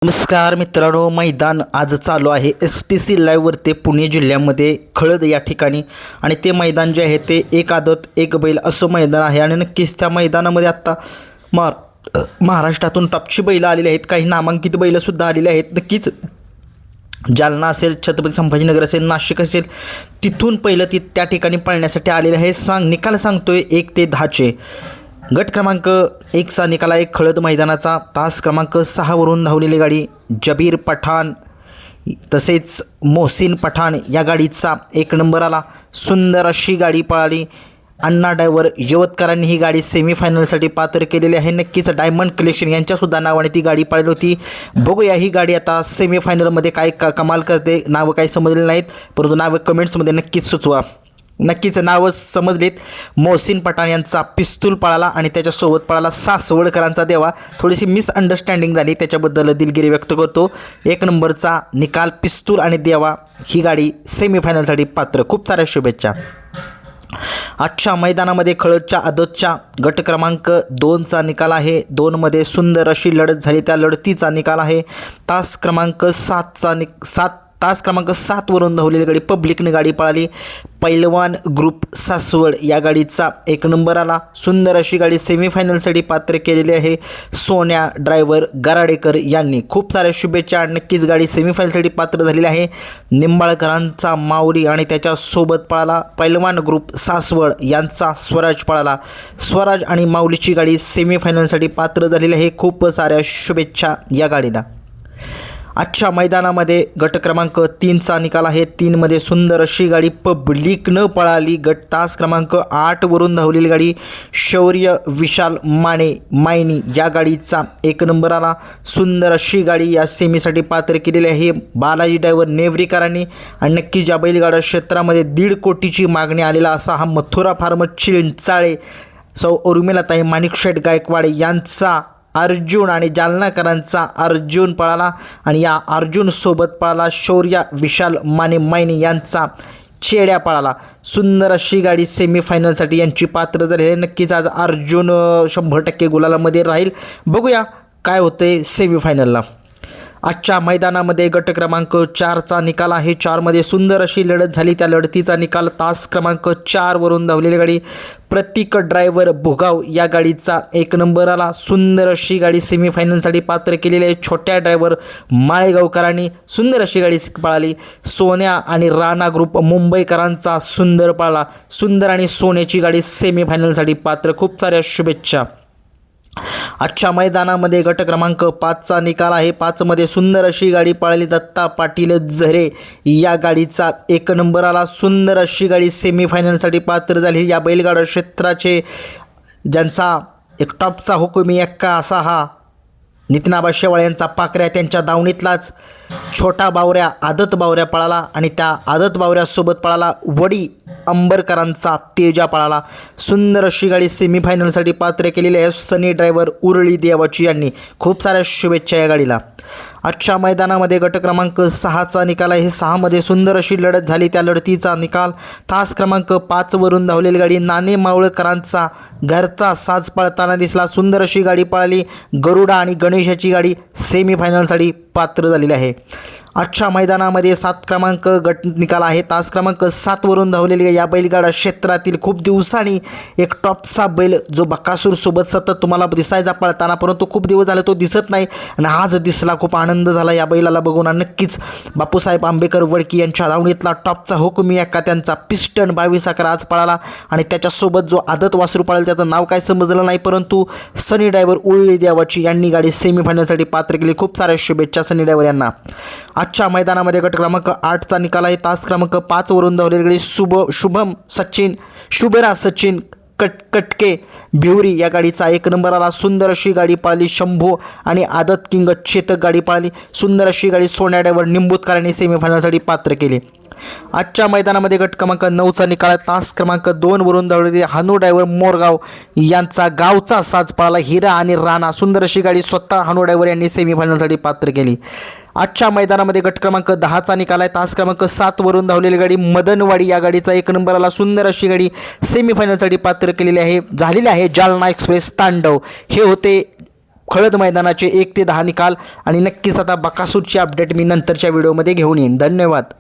नमस्कार मित्रांनो, मैदान आज चालू आहे STC लाईव्हवरती पुणे जिल्ह्यामध्ये खळद या ठिकाणी. आणि ते मैदान जे आहे ते एक आदत एक बैल असं मैदान आहे. आणि नक्कीच त्या मैदानामध्ये आत्ता महाराष्ट्रातून टॉपची बैलं आलेली आहेत, काही नामांकित बैलंसुद्धा आलेली आहेत. नक्कीच जालना असेल, छत्रपती संभाजीनगर असेल, नाशिक असेल, तिथून पहिलं त्या ठिकाणी पळण्यासाठी आलेले आहे. निकाल सांगतोय 1 ते 10चे. गट क्रमांक 1चा निकाल आहे खळद मैदानाचा. तास क्रमांक 6वरून धावलेली गाडी जबीर पठाण तसेच मोहसिन पठाण या गाडीचा 1 नंबर आला. सुंदर अशी गाडी पळाली. अण्णा ड्रायव्हर यवतकरांनी ही गाडी सेमीफायनलसाठी पात्र केलेली आहे. नक्कीच डायमंड कलेक्शन यांच्यासुद्धा नावाने ती गाडी पळाली होती. बघूया ही गाडी आता सेमीफायनलमध्ये काय कमाल करते. नावं काही समजलेली नाहीत, परंतु नावं कमेंट्समध्ये नक्कीच सुचवा. नक्कीच नावं समजलीत. मोहसिन पठाण यांचा पिस्तूल पळाला आणि त्याच्यासोबत पळाला सासवडकरांचा देवा. थोडीशी मिसअंडरस्टँडिंग झाली, त्याच्याबद्दल दिलगिरी व्यक्त करतो. 1 नंबरचा निकाल पिस्तूल आणि देवा, ही गाडी सेमीफायनलसाठी पात्र. खूप साऱ्या शुभेच्छा. आजच्या मैदानामध्ये खळदच्या आदतच्या गट क्रमांक 2चा निकाल आहे. 2मध्ये सुंदर अशी लढत झाली. त्या लढतीचा निकाल आहे तास क्रमांक 7वरून धावलेली गाडी पब्लिकने गाडी पळाली. पैलवान ग्रुप सासवड या गाडीचा 1 नंबर आला. सुंदर अशी गाडी सेमीफायनलसाठी पात्र केलेली आहे सोन्या ड्रायव्हर गराडेकर यांनी. खूप साऱ्या शुभेच्छा. नक्कीच गाडी सेमीफायनलसाठी पात्र झालेली आहे. निंबाळकरांचा माऊली आणि त्याच्यासोबत पळाला पैलवान ग्रुप सासवड यांचा स्वराज पळाला. स्वराज आणि माऊलीची गाडी सेमीफायनलसाठी पात्र झालेली आहे. खूप साऱ्या शुभेच्छा या गाडीला. आजच्या मैदानामध्ये गट क्रमांक 3चा निकाल आहे. 3मध्ये सुंदर अशी गाडी पब्लिकनं पळाली. गट तास क्रमांक 8वरून धावलेली गाडी शौर्य विशाल मायनी या गाडीचा 1 नंबर आला. सुंदर अशी गाडी या सेमीसाठी पात्र केलेली आहे बालाजी ड्रायव्हर नेवरीकरांनी. आणि नक्कीच या बैलगाडा क्षेत्रामध्ये 1.5 कोटीची मागणी आलेला असा हा मथुरा फार्म चिंचाळे सौ उर्मिलाताई माणिकशेठ गायकवाड यांचा अर्जुन आणि जालनाकरांचा अर्जुन पळाला. आणि या अर्जुनसोबत पळाला शौर्य विशाल मायनी यांचा चेड्या पळाला. सुंदर अशी गाडी सेमीफायनलसाठी यांची पात्र झाली आहे. नक्कीच आज अर्जुन 100% गुलालामध्ये राहील. बघूया काय होते सेमीफायनलला. आजच्या मैदानामध्ये गट क्रमांक 4चा निकाल आहे. 4मध्ये सुंदर अशी लढत झाली. त्या लढतीचा निकाल तास क्रमांक 4वरून धावलेली गाडी प्रतीक ड्रायव्हर भुगाव या गाडीचा 1 नंबर आला. सुंदर अशी गाडी सेमीफायनलसाठी पात्र केलेली आहे छोट्या ड्रायव्हर माळेगावकरांनी. सुंदर अशी गाडी पळाली. सोन्या आणि राणा ग्रुप मुंबईकरांचा सुंदर पळाला. सुंदर आणि सोन्याची गाडी सेमीफायनलसाठी पात्र. खूप साऱ्या शुभेच्छा. आजच्या मैदानामध्ये गट क्रमांक 5चा निकाल आहे. 5मध्ये सुंदर अशी गाडी पळाली. दत्ता पाटील झरे या गाडीचा 1 नंबर आला. सुंदर अशी गाडी सेमीफायनलसाठी पात्र झाली. या बैलगाडा क्षेत्राचे ज्यांचा एक टॉपचा हुकुमी एक्का असा हा नितीनाबा शेवाळे यांचा पाकऱ्या, त्यांच्या दावणीतलाच छोटा बावऱ्या आदत बावऱ्या पळाला. आणि त्या आदत बावऱ्यासोबत पळाला वडी अंबरकरांचा तेजा पळाला. सुंदर अशी गाडी सेमीफायनलसाठी पात्र केलेली आहे सनी ड्रायव्हर उरळी देवाची यांनी. खूप साऱ्या शुभेच्छा या गाडीला. आजच्या मैदानामध्ये गट क्रमांक 6चा निकाल आहे. 6मध्ये सुंदर अशी लढत झाली. त्या लढतीचा निकाल तास क्रमांक 5वरून धावलेली गाडी नाणे मावळकरांचा घरचा साज पळताना दिसला. सुंदर अशी गाडी पळाली. गरुडा आणि गणेशाची गाडी सेमीफायनलसाठी पात्र झालेली आहे. आजच्या मैदानामध्ये 7 क्रमांक गट निकाल आहे. तास क्रमांक 7वरून धावलेली या बैलगाडा क्षेत्रातील खूप दिवसांनी एक टॉपचा बैल जो बकासूरसोबत सतत तुम्हाला दिसायचा पळताना, परंतु खूप दिवस झाले तो दिसत नाही आणि आज दिसला. खूप आनंद झाला या बैलाला बघून. आणि नक्कीच बापूसाहेब आंबेकर वडकी यांच्या धावणीतला टॉपचा हुकुमी एक्का त्यांचा पिस्टन 22 अकरा आज पळाला. आणि त्याच्यासोबत जो आदत वासरू पळाला त्याचं नाव काय समजलं नाही, परंतु सनी ड्रायव्हर उरळी देवाची यांनी गाडी सेमीफायनलसाठी पात्र केली. खूप साऱ्या शुभेच्छा सनी ड्रायव्हर यांना. आजच्या मैदानामध्ये गट क्रमांक 8चा निकाल आहे. तास क्रमांक 5वरून धावलेली गाडी शुभरा सचिन कटके भिवरी या गाडीचा 1 नंबर आला. सुंदर अशी गाडी पळाली. शंभू आणि आदत किंग चेतक गाडी पळाली. सुंदर अशी गाडी सोन्या ड्रायव्हर निंबूतकरांनी सेमीफायनलसाठी पात्र केली. आजच्या मैदानामध्ये गट क्रमांक 9चा निकाल आहे. तास क्रमांक 2वरून धावलेली हनु ड्रायव्हर मोरगाव यांचा गावचा साज पळाला. हिरा आणि राणा. सुंदर अशी गाडी स्वतः हनु ड्रायव्हर यांनी सेमीफायनलसाठी पात्र केली. आजच्या मैदानामध्ये गट क्रमांक 10चा निकाल आहे. तास क्रमांक 7वरून धावलेली गाडी मदनवाडी या गाडीचा 1 नंबर आला. सुंदर अशी गाडी सेमीफायनलसाठी पात्र केलेली आहे झालेली आहे जालना एक्सप्रेस तांडव. हे होते खळद मैदानाचे 1 ते 10 निकाल आणि नक्कीच आता बकासूरची अपडेट मी नंतरच्या व्हिडिओमध्ये घेऊन येईन. धन्यवाद.